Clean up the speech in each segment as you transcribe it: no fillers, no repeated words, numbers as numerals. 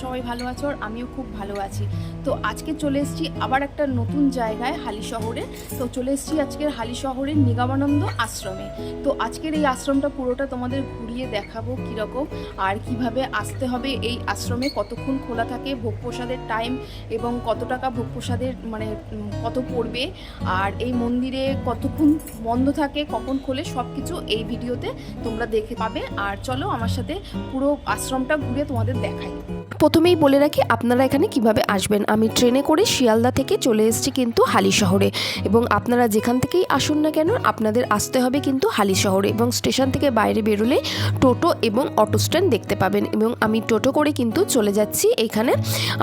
সবাই ভালো আছো আর আমিও খুব ভালো আছি। তো আজকে চলে এসেছি আবার একটা নতুন জায়গায়, হালি শহরে। তো চলে এসেছি আজকের হালি শহরের নিগমানন্দ আশ্রমে। তো আজকের এই আশ্রমটা পুরোটা তোমাদের ঘুরিয়ে দেখাবো কীরকম আর কিভাবে আসতে হবে এই আশ্রমে, কতক্ষণ খোলা থাকে, ভোগ প্রসাদের টাইম এবং কত টাকা ভোগ প্রসাদের কত পড়বে, আর এই মন্দিরে কতক্ষণ বন্ধ থাকে, কখন খোলে, সব কিছু এই ভিডিওতে তোমরা দেখে পাবে। আর চলো আমার সাথে পুরো আশ্রমটা ঘুরে তোমাদের দেখাই। প্রথমেই বলে রাখি আপনারা এখানে কিভাবে আসবেন। আমি ট্রেনে করে শিয়ালদা থেকে চলে এসেছি কিন্তু হালি শহরে, এবং আপনারা যেখান থেকেই আসুন না কেন আপনাদের আসতে হবে কিন্তু হালি শহরে, এবং স্টেশন থেকে বাইরে বেরোলে টোটো এবং অটো স্ট্যান্ড দেখতে পাবেন। এবং আমি টোটো করে কিন্তু চলে যাচ্ছি এইখানে,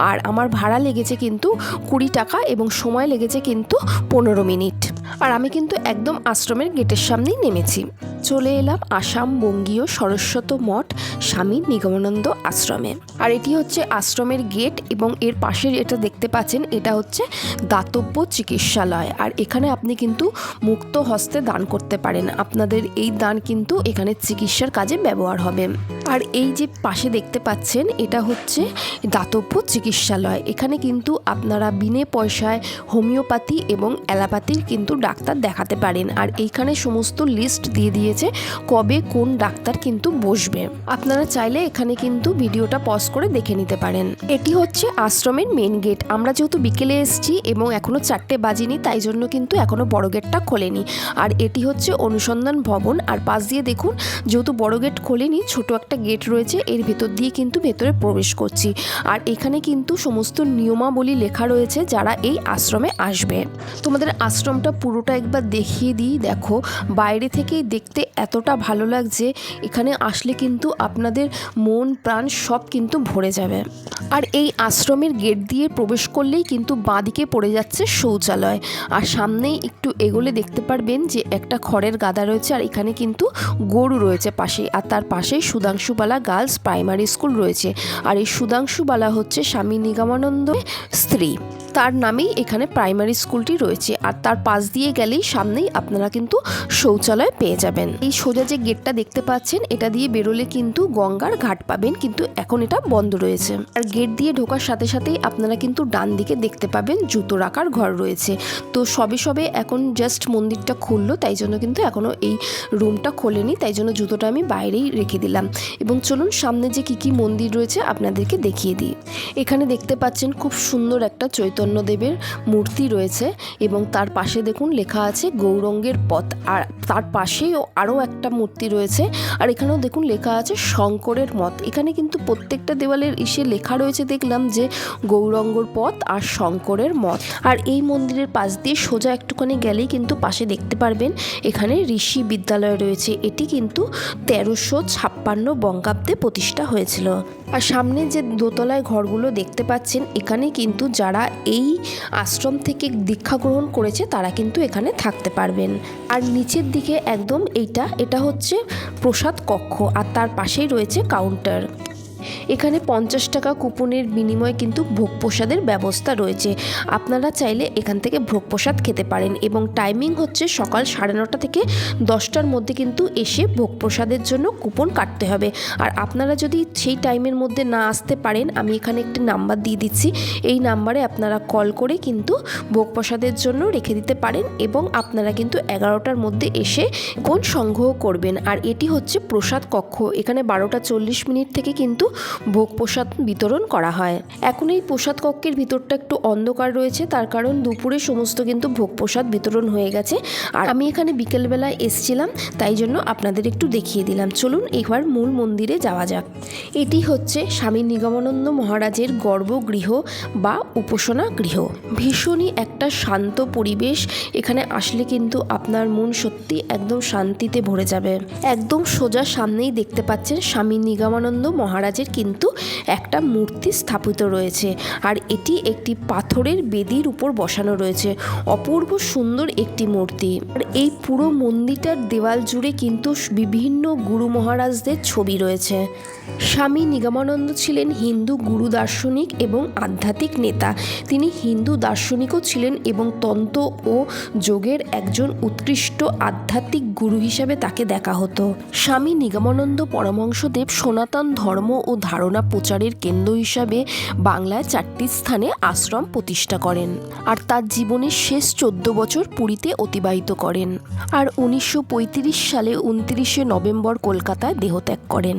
আর আমার ভাড়া লেগেছে কিন্তু 20 টাকা এবং সময় লেগেছে কিন্তু 15 মিনিট। আর আমি কিন্তু একদম আশ্রমের গেটের সামনেই নেমেছি। চলে এলাম আসাম বঙ্গীয় সরস্বত মঠ স্বামী নিগমানন্দ আশ্রমে। আর এটি হচ্ছে আশ্রমের গেট, এবং এর পাশে এটা দেখতে পাচ্ছেন এটা হচ্ছে দাতব্য চিকিৎসালয়। আর এখানে আপনি কিন্তু মুক্ত হস্তে দান করতে পারেন, আপনাদের এই দান কিন্তু এখানে চিকিৎসার কাজে ব্যবহার হবে। আর এই যে পাশে দেখতে পাচ্ছেন এটা হচ্ছে দাতব্য চিকিৎসালয়। এখানে কিন্তু আপনারা বিনে পয়সায় হোমিওপ্যাথি এবং অ্যালোপ্যাথির কিন্তু ডাক্তার দেখাতে পারেন। আর এইখানে সমস্ত লিস্ট দিয়ে দিয়েছে কবে কোন ডাক্তার কিন্তু বসবে। আপনারা চাইলে এখানে কিন্তু ভিডিওটা পজ করে দেখে নিতে পারেন। এটি হচ্ছে আশ্রমের মেন গেট। আমরা যেহেতু বিকেলে এসেছি এবং এখনো 4টে বাজিনি, তাই জন্য কিন্তু এখনো বড় গেটটা খোলেনি। আর এটি হচ্ছে অনুসন্ধান ভবন। আর পাশ দিয়ে দেখুন, যেহেতু বড় গেট খোলেনি, ছোট একটা গেট রয়েছে, এর ভেতর দিয়ে কিন্তু ভেতরে প্রবেশ করছি। আর এখানে কিন্তু সমস্ত নিয়মাবলী লেখা রয়েছে যারা এই আশ্রমে আসবে। তোমাদের আশ্রমটা পুরোটা একবার দেখিয়ে দিই। দেখো, বাইরে থেকেই দেখতে এতটা ভালো লাগছে, এখানে আসলে কিন্তু আপনাদের মন প্রাণ সব কিন্তু ভরে যাবে। আর এই আশ্রমের গেট দিয়ে প্রবেশ করলেই কিন্তু বাঁদিকে পড়ে যাচ্ছে শৌচালয়। আর সামনেই একটু এগোলে দেখতে পারবেন যে একটা খড়ের গাদা রয়েছে, আর এখানে কিন্তু গরু রয়েছে পাশেই। আর তার পাশেই সুধাংশুবালা গার্লস প্রাইমারি স্কুল রয়েছে। আর এই সুধাংশুবালা হচ্ছে স্বামী নিগমানন্দের স্ত্রী, তার নামেই এখানে প্রাইমারি স্কুলটি রয়েছে। আর তার পাশ দিয়ে গেলেই সামনেই আপনারা কিন্তু শৌচালয় পেয়ে যাবেন। এই সোজা যে গেটটা দেখতে পাচ্ছেন, এটা দিয়ে বেরোলে কিন্তু গঙ্গার ঘাট পাবেন, কিন্তু এখন এটা বন্ধ রয়েছে। আর গেট দিয়ে ঢোকার সাথে সাথেই আপনারা কিন্তু ডান দিকে দেখতে পাবেন জুতো রাখার ঘর রয়েছে। তো সবে এখন জাস্ট মন্দিরটা খুললো, তাই জন্য কিন্তু এখনও এই রুমটা খোলেনি, তাই জন্য জুতোটা আমি বাইরেই রেখে দিলাম। এবং চলুন সামনে যে কী মন্দির রয়েছে আপনাদেরকে দেখিয়ে দিই। এখানে দেখতে পাচ্ছেন খুব সুন্দর একটা চৈতন্যদেবের মূর্তি রয়েছে, এবং তার পাশে দেখুন লেখা আছে গৌরাঙ্গের পথ। আর তার পাশেই আরও একটা মূর্তি রয়েছে, আর এখানেও দেখুন লেখা আছে শঙ্করের মত। এখানে কিন্তু প্রত্যেকটা দেওয়ালের ইসে লেখা রয়েছে, দেখলাম যে গৌরাঙ্গর পথ আর শঙ্করের মত। আর এই মন্দিরের পাশ দিয়ে সোজা একটুখানি গেলেই কিন্তু পাশে দেখতে পারবেন এখানে ঋষি বিদ্যালয় রয়েছে। এটি কিন্তু 1356 বঙ্গাব্দে প্রতিষ্ঠা হয়েছিল। আর সামনে যে দোতলায় ঘরগুলো দেখতে পাচ্ছেন, এখানে কিন্তু যারা এই আশ্রম থেকে দীক্ষা গ্রহণ করেছে তারা কিন্তু এখানে থাকতে পারবেন। আর নিচের দিকে একদম এটা হচ্ছে প্রসাদ কক্ষ, আর তার পাশেই রয়েছে কাউন্টার। এখানে 50 টাকা কুপনের বিনিময়ে কিন্তু ভোগ প্রসাদের ব্যবস্থা রয়েছে। আপনারা চাইলে এখান থেকে ভোগ প্রসাদ খেতে পারেন, এবং টাইমিং হচ্ছে সকাল 9:30 থেকে 10টার মধ্যে কিন্তু এসে ভোগ প্রসাদের জন্য কুপন কাটতে হবে। আর আপনারা যদি সেই টাইমের মধ্যে না আসতে পারেন, আমি এখানে একটি নাম্বার দিয়ে দিচ্ছি, এই নাম্বারে আপনারা কল করে কিন্তু ভোগ প্রসাদের জন্য রেখে দিতে পারেন, এবং আপনারা কিন্তু 11টার মধ্যে এসে কুপন সংগ্রহ করবেন। আর এটি হচ্ছে প্রসাদ কক্ষ। এখানে 12:40 থেকে কিন্তু ভোগ প্রসাদ বিতরণ করা হয়। এখন এই প্রসাদ কক্ষের ভিতরটা একটু অন্ধকার রয়েছে, তার কারণ দুপুরে সমস্ত কিন্তু ভোগ প্রসাদ বিতরণ হয়ে গেছে। আর আমি এখানে বিকেলবেলায় এসছিলাম, তাই জন্য আপনাদের একটু দেখিয়ে দিলাম। চলুন এবার মূল মন্দিরে যাওয়া যাক। এটি হচ্ছে স্বামী নিগমানন্দ মহারাজের গর্ভগৃহ বা উপাসনা গৃহ। ভীষণই একটা শান্ত পরিবেশ। এখানে আসলে কিন্তু আপনার মন সত্যি একদম শান্তিতে ভরে যাবে। একদম সোজা সামনেই দেখতে পাচ্ছেন স্বামী নিগমানন্দ মহারাজের কিন্তু একটা মূর্তি স্থাপিত রয়েছে। আর এটি একটি পাথরের বেদির উপর বসানো রয়েছে। অপূর্ব সুন্দর একটি মূর্তি। আর এই পুরো মন্দিরটার দেওয়াল জুড়ে কিন্তু বিভিন্ন গুরু মহারাজদের ছবি রয়েছে। স্বামী নিগমানন্দ ছিলেন হিন্দু গুরু দার্শনিক এবং আধ্যাত্মিক নেতা। তিনি হিন্দু দার্শনিকও ছিলেন এবং তন্ত্র ও যোগের একজন উৎকৃষ্ট আধ্যাত্মিক গুরু হিসাবে তাকে দেখা হতো। স্বামী নিগমানন্দ পরমহংসদেব সনাতন ধর্ম ও ধারণা প্রচারের কেন্দ্র হিসাবে বাংলায় 4টি স্থানে আশ্রম প্রতিষ্ঠা করেন আর তার জীবনের শেষ 14 বছর পুরীতে অতিবাহিত করেন আর 1935 সালে 29শে নভেম্বর কলকাতায় দেহত্যাগ করেন।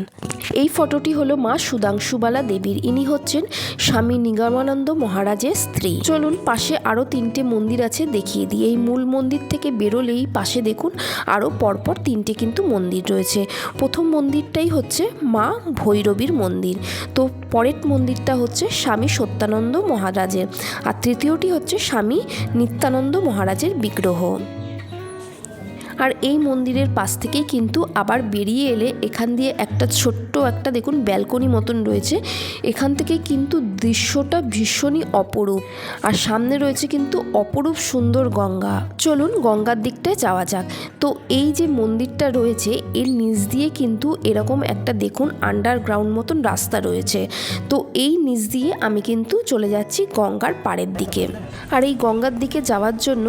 এই ফটোটি হলো মা সুধাংশুবালা দেবীর। ইনি হচ্ছেন স্বামী নিগমানন্দ মহারাজের স্ত্রী। চলুন পাশে আরও 3টে মন্দির আছে দেখিয়ে দিই। এই মূল মন্দির থেকে বেরোলেই পাশে দেখুন আরও পরপর 3টে কিন্তু মন্দির রয়েছে। প্রথম মন্দিরটাই হচ্ছে মা ভৈরবীর মন্দির, তো পরের মন্দিরটা হচ্ছে স্বামী সত্যানন্দ মহারাজের, আর তৃতীয়টি হচ্ছে স্বামী নিত্যানন্দ মহারাজের বিগ্রহ। আর এই মন্দিরের পাশ থেকেই কিন্তু আবার বেরিয়ে এলে এখান দিয়ে একটা ছোট্ট একটা দেখুন ব্যালকনি মতন রয়েছে। এখান থেকে কিন্তু দৃশ্যটা ভীষণই অপরূপ, আর সামনে রয়েছে কিন্তু অপরূপ সুন্দর গঙ্গা। চলুন গঙ্গার দিকটায় যাওয়া যাক। তো এই যে মন্দিরটা রয়েছে এর নিচ দিয়ে কিন্তু এরকম একটা দেখুন আন্ডারগ্রাউন্ড মতন রাস্তা রয়েছে। তো এই নিচ দিয়ে আমি কিন্তু চলে যাচ্ছি গঙ্গার পাড়ের দিকে। আর এই গঙ্গার দিকে যাওয়ার জন্য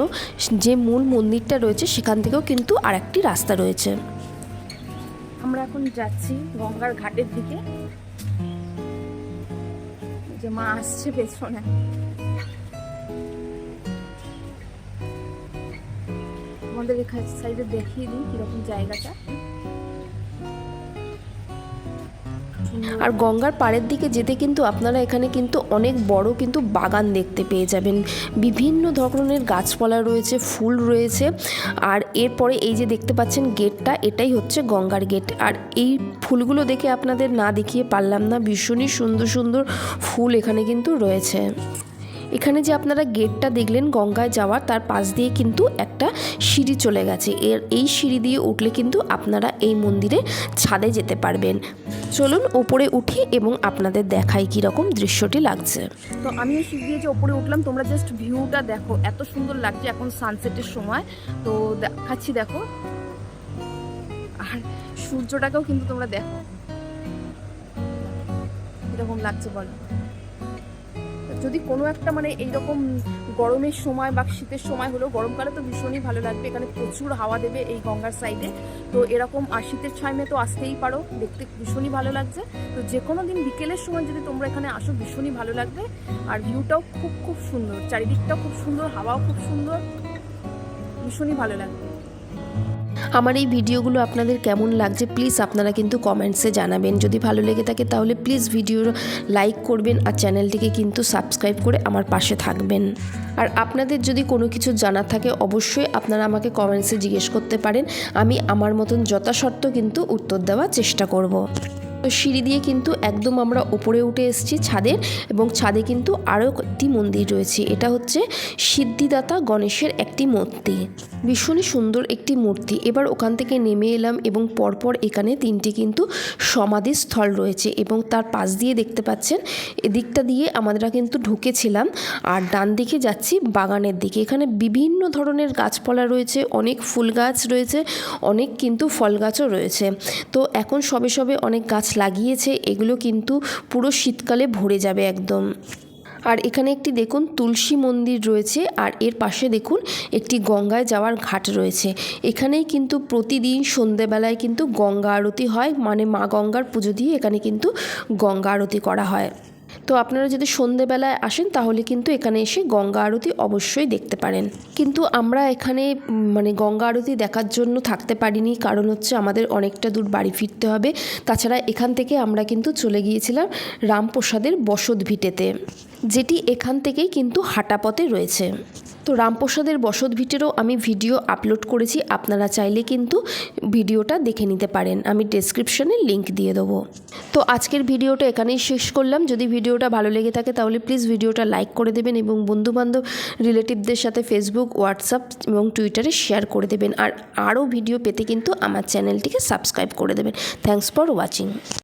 যে মূল মন্দিরটা রয়েছে সেখান থেকেও কিন্তু আরেকটি রাস্তা রয়েছে। আমরা এখন যাচ্ছি গঙ্গার ঘাটের দিকে। যে মা আসছে পেছনে। আমাদের এখানে সাইডে দেখিয়ে দিই কিরকম জায়গাটা। আর গঙ্গার পাড়ের দিকে যেতে কিন্তু আপনারা এখানে কিন্তু অনেক বড় কিন্তু বাগান দেখতে পেয়ে যাবেন। বিভিন্ন ধরনের গাছপালা রয়েছে, ফুল রয়েছে। আর এরপরে এই যে দেখতে পাচ্ছেন গেটটা, এটাই হচ্ছে গঙ্গার গেট। আর এই ফুলগুলো দেখে আপনাদের না দেখিয়ে পারলাম না, ভীষণই সুন্দর সুন্দর ফুল এখানে কিন্তু রয়েছে। এখানে যে আপনারা গেটটা দেখলেন গঙ্গায় যাওয়ার, তার পাশ দিয়ে কিন্তু একটা সিঁড়ি চলে গেছে। এই সিঁড়ি দিয়ে উঠলে কিন্তু আপনারা এই মন্দিরে ছাদে যেতে পারবেন। চলুন ওপরে উঠি এবং আপনাদের দেখাই কীরকম দৃশ্যটি লাগছে। তো আমি এই সিঁড়ি দিয়ে যে ওপরে উঠলাম, তোমরা জাস্ট ভিউটা দেখো, এত সুন্দর লাগছে এখন সানসেটের সময়। তো দেখাচ্ছি দেখো, আর সূর্যটাকেও কিন্তু তোমরা দেখো এরকম লাগছে। বলো যদি কোনো একটা মানে এইরকম গরমের সময় বা শীতের সময় হলো, গরমকালে তো ভীষণই ভালো লাগবে, এখানে প্রচুর হাওয়া দেবে এই গঙ্গার সাইডে। তো এরকম আর শীতের ছাইমে তো আসতেই পারো, দেখতে ভীষণই ভালো লাগছে। তো যে কোনো দিন বিকেলের সময় যদি তোমরা এখানে আসো ভীষণই ভালো লাগবে। আর ভিউটাও খুব খুব সুন্দর, চারিদিকটাও খুব সুন্দর, হাওয়াও খুব সুন্দর, ভীষণই ভালো লাগবে। আমার এই ভিডিওগুলো আপনাদের কেমন লাগছে প্লিজ আপনারা কিন্তু কমেন্টসে জানাবেন। যদি ভালো লেগে থাকে তাহলে প্লিজ ভিডিও লাইক করবেন আর চ্যানেলটিকে কিন্তু সাবস্ক্রাইব করে আমার পাশে থাকবেন। আর আপনাদের যদি কোনো কিছু জানার থাকে অবশ্যই আপনারা আমাকে কমেন্টসে জিজ্ঞেস করতে পারেন, আমি আমার মতন যথাসাধ্য কিন্তু উত্তর দেওয়ার চেষ্টা করব। তো সিঁড়ি দিয়ে কিন্তু একদম আমরা ওপরে উঠে এসেছি ছাদের, এবং ছাদে কিন্তু আরও একটি মন্দির রয়েছে। এটা হচ্ছে সিদ্ধিদাতা গণেশের একটি মূর্তি, ভীষণই সুন্দর একটি মূর্তি। এবার ওখান থেকে নেমে এলাম এবং পরপর এখানে 3টি কিন্তু সমাধিস্থল রয়েছে, এবং তার পাশ দিয়ে দেখতে পাচ্ছেন এদিকটা দিয়ে আমরা কিন্তু ঢুকেছিলাম। আর ডান দিকে যাচ্ছি বাগানের দিকে। এখানে বিভিন্ন ধরনের গাছপালা রয়েছে, অনেক ফুল গাছ রয়েছে, অনেক কিন্তু ফল গাছও রয়েছে। তো এখন সবে সবে অনেক গাছ লাগিয়েছে, এগুলো কিন্তু পুরো শীতকালে ভরে যাবে একদম। আর এখানে একটি দেখুন তুলসী মন্দির রয়েছে, আর এর পাশে দেখুন একটি গঙ্গায় যাওয়ার ঘাট রয়েছে। এখানেই কিন্তু প্রতিদিন সন্ধেবেলায় কিন্তু গঙ্গা আরতি হয়, মানে মা গঙ্গার পুজো দিয়ে এখানে কিন্তু গঙ্গা আরতি করা হয়। তো আপনারা যদি সন্ধেবেলায় আসেন তাহলে কিন্তু এখানে এসে গঙ্গা আরতি অবশ্যই দেখতে পারেন। কিন্তু আমরা এখানে মানে গঙ্গা আরতি দেখার জন্য থাকতে পারিনি, কারণ হচ্ছে আমাদের অনেকটা দূর বাড়ি ফিরতে হবে। তাছাড়া এখান থেকে আমরা কিন্তু চলে গিয়েছিলাম রামপ্রসাদের বসত ভিটেতে, যেটি এখান থেকেই কিন্তু হাঁটা পথে রয়েছে। তো রামপ্রসাদের বসত ভিটেরও আমি ভিডিও আপলোড করেছি, আপনারা চাইলে কিন্তু ভিডিওটা দেখে নিতে পারেন, আমি ডেসক্রিপশনে লিংক দিয়ে দেবো। তো আজকের ভিডিওটা এখানেই শেষ করলাম। যদি ভিডিওটা ভালো লেগে থাকে তাহলে প্লিজ ভিডিওটা লাইক করে দেবেন এবং বন্ধুবান্ধব রিলেটিভদের সাথে ফেসবুক, হোয়াটসঅ্যাপ এবং টুইটারে শেয়ার করে দেবেন। আর আরও ভিডিও পেতে কিন্তু আমার চ্যানেলটিকে সাবস্ক্রাইব করে দেবেন। Thanks for watching.